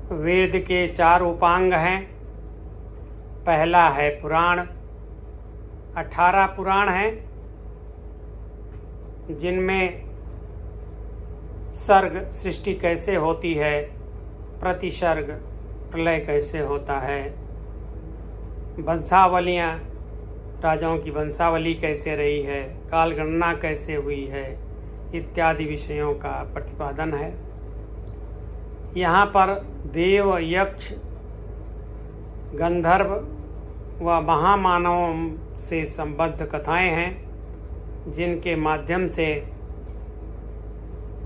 वेद के 4 उपांग हैं। पहला है पुराण। 18 पुराण हैं, जिनमें सर्ग सृष्टि कैसे होती है, प्रतिसर्ग प्रलय कैसे होता है, वंशावलियाँ, राजाओं की वंशावली कैसे रही है, काल गणना कैसे हुई है, इत्यादि विषयों का प्रतिपादन है। यहाँ पर देव, यक्ष, गंधर्व व महामानवों से संबद्ध कथाएं हैं, जिनके माध्यम से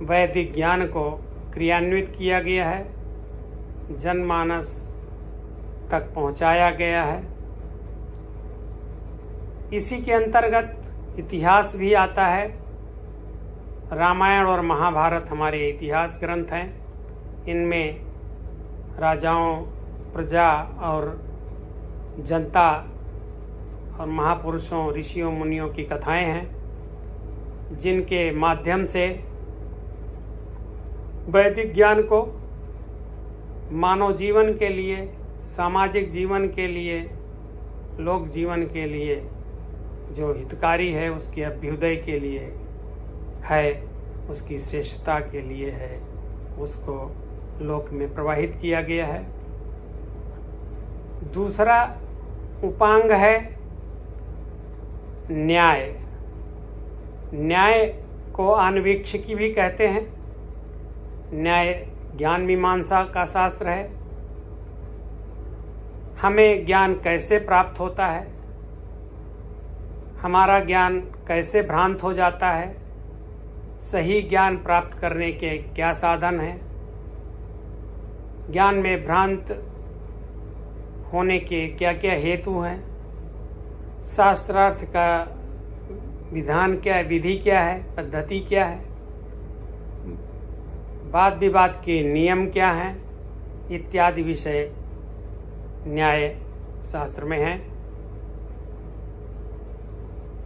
वैदिक ज्ञान को क्रियान्वित किया गया है, जनमानस तक पहुंचाया गया है। इसी के अंतर्गत इतिहास भी आता है। रामायण और महाभारत हमारे इतिहास ग्रंथ हैं। इनमें राजाओं, प्रजा और जनता और महापुरुषों, ऋषियों, मुनियों की कथाएं हैं, जिनके माध्यम से वैदिक ज्ञान को मानव जीवन के लिए, सामाजिक जीवन के लिए, लोक जीवन के लिए जो हितकारी है, उसके अभ्युदय के लिए है, उसकी श्रेष्ठता के लिए है, उसको लोक में प्रवाहित किया गया है। दूसरा उपांग है न्याय। न्याय को आन्वीक्षिकी भी कहते हैं। न्याय ज्ञान मीमांसा का शास्त्र है। हमें ज्ञान कैसे प्राप्त होता है, हमारा ज्ञान कैसे भ्रांत हो जाता है, सही ज्ञान प्राप्त करने के क्या साधन हैं, ज्ञान में भ्रांत होने के क्या क्या हेतु हैं, शास्त्रार्थ का विधान क्या है, विधि क्या है, पद्धति क्या है, वाद विवाद के नियम क्या हैं, इत्यादि विषय न्याय शास्त्र में हैं।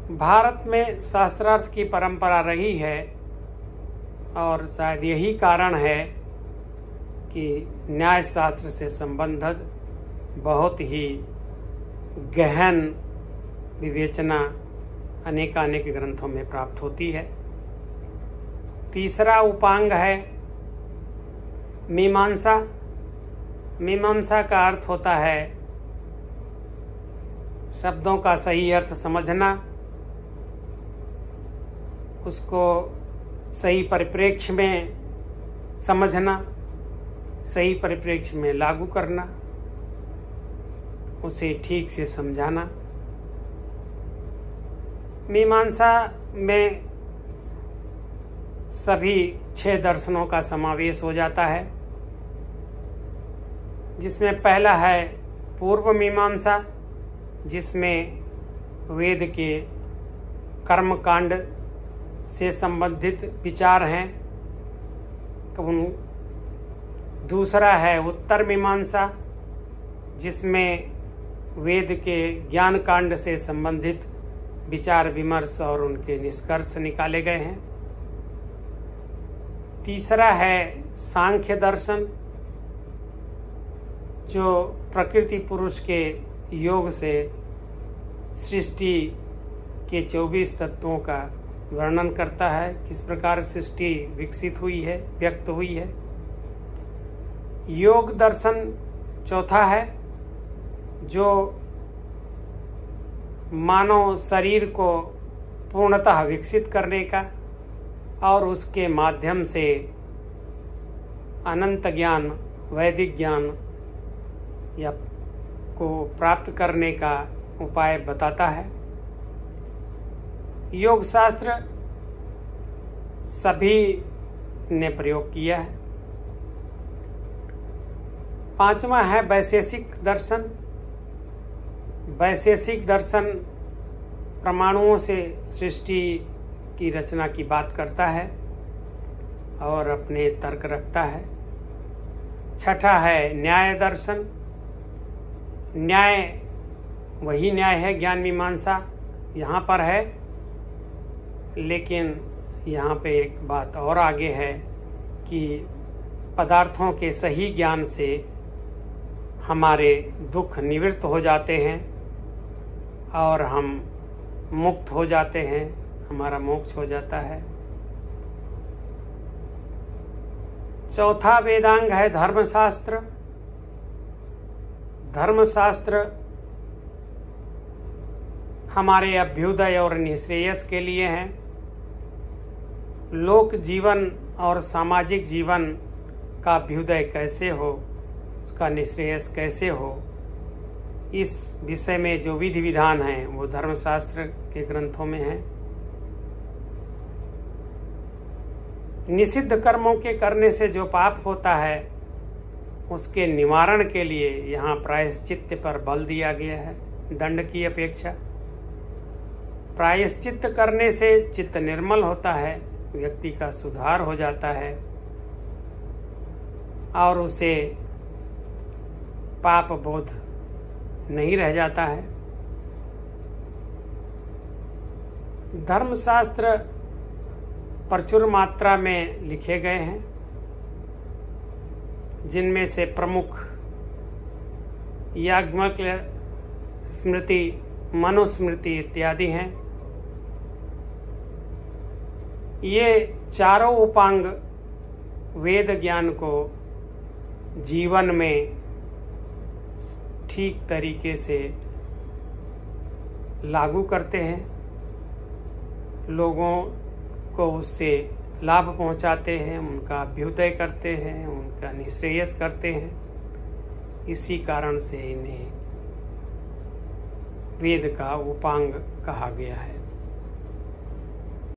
भारत में शास्त्रार्थ की परंपरा रही है और शायद यही कारण है कि न्याय शास्त्र से संबंधित बहुत ही गहन विवेचना अनेकानेक ग्रंथों में प्राप्त होती है। तीसरा उपांग है मीमांसा। मीमांसा का अर्थ होता है शब्दों का सही अर्थ समझना, उसको सही परिप्रेक्ष्य में समझना, सही परिप्रेक्ष्य में लागू करना, उसे ठीक से समझाना। मीमांसा में सभी 6 दर्शनों का समावेश हो जाता है, जिसमें पहला है पूर्व मीमांसा, जिसमें वेद के कर्मकांड से संबंधित विचार हैं। दूसरा है उत्तर मीमांसा, जिसमें वेद के ज्ञान कांड से संबंधित विचार विमर्श और उनके निष्कर्ष निकाले गए हैं। तीसरा है सांख्य दर्शन, जो प्रकृति पुरुष के योग से सृष्टि के 24 तत्वों का वर्णन करता है, किस प्रकार सृष्टि विकसित हुई है, व्यक्त हुई है। योग दर्शन चौथा है, जो मानव शरीर को पूर्णतः विकसित करने का और उसके माध्यम से अनंत ज्ञान, वैदिक ज्ञान या को प्राप्त करने का उपाय बताता है। योग शास्त्र सभी ने प्रयोग किया है। पांचवा है वैशेषिक दर्शन। वैशेषिक दर्शन परमाणुओं से सृष्टि की रचना की बात करता है और अपने तर्क रखता है। छठा है न्याय दर्शन। न्याय वही न्याय है, ज्ञान मीमांसा यहाँ पर है, लेकिन यहाँ पे एक बात और आगे है कि पदार्थों के सही ज्ञान से हमारे दुख निवृत्त हो जाते हैं और हम मुक्त हो जाते हैं, हमारा मोक्ष हो जाता है। चौथा वेदांग है धर्मशास्त्र। धर्मशास्त्र हमारे अभ्युदय और निःश्रेयस के लिए हैं। लोक जीवन और सामाजिक जीवन का अभ्युदय कैसे हो, उसका निःश्रेयस कैसे हो, इस विषय में जो विधि विधान हैं वो धर्मशास्त्र के ग्रंथों में हैं। निषिद्ध कर्मों के करने से जो पाप होता है उसके निवारण के लिए यहाँ प्रायश्चित्त पर बल दिया गया है, दंड की अपेक्षा। प्रायश्चित्त करने से चित्त निर्मल होता है, व्यक्ति का सुधार हो जाता है और उसे पाप बोध नहीं रह जाता है। धर्मशास्त्र प्रचुर मात्रा में लिखे गए हैं, जिनमें से प्रमुख याज्ञवल्क्य स्मृति, मनुस्मृति इत्यादि हैं। ये चारों उपांग वेद ज्ञान को जीवन में ठीक तरीके से लागू करते हैं, लोगों को उससे लाभ पहुंचाते हैं, उनका अभ्युदय करते हैं, उनका निःश्रेयस करते हैं। इसी कारण से इन्हें वेद का उपांग कहा गया है।